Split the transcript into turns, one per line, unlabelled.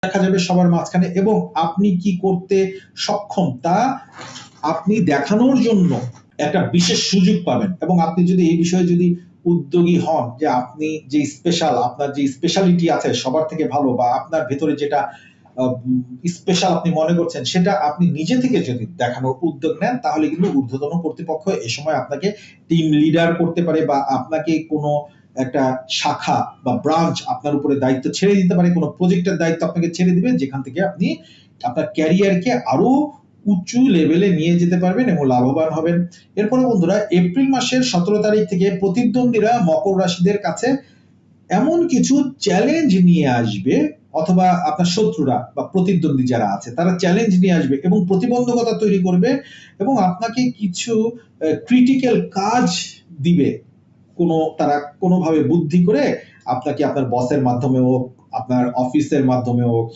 দেখা যাবে সবার মাঝখানে, এবং আপনি কি করতে সক্ষম তা আপনি দেখানোর জন্য একটা বিশেষ সুযোগ পাবেন। এবং আপনি যদি এই বিষয়ে যদি উদ্যোগী হন, যে আপনি যে স্পেশাল, আপনার যে স্পেশালিটি আছে সবার থেকে ভালো, বা আপনার ভেতরে যেটা স্পেশাল আপনি মনে করছেন, সেটা আপনি নিজে থেকে যদি দেখানোর উদ্যোগ নেন, তাহলে কিন্তু ঊর্ধ্বতন কর্তৃপক্ষ এ সময় আপনাকে টিম লিডার করতে পারে, বা আপনাকে কোনো একটা শাখা বা ব্রাঞ্চ আপনার উপরে দায়িত্ব ছেড়ে দিতে পারে, কোনো প্রজেক্টের দায়িত্ব আপনাকে ছেড়ে দিবে, যেখান থেকে আপনি আপনার ক্যারিয়ারকে আরো উঁচু লেভেলে নিয়ে যেতে পারবেন এবং লাভবান হবেন। এরপরে বন্ধুরা, এপ্রিল মাসের 17 তারিখ থেকে প্রতিদ্বন্দ্বীরা মকর রাশিদের কাছে এমন কিছু চ্যালেঞ্জ নিয়ে আসবে, অথবা আপনার শত্রুরা বা প্রতিদ্বন্দ্বী যারা আছে তারা চ্যালেঞ্জ নিয়ে আসবে এবং প্রতিবন্ধকতা তৈরি করবে, এবং আপনাকে কিছু ক্রিটিক্যাল কাজ দিবে। তারা কোনোভাবে বুদ্ধি করে আপনাকে আপনার বসের মাধ্যমে হোক, আপনার অফিসের মাধ্যমে হোক,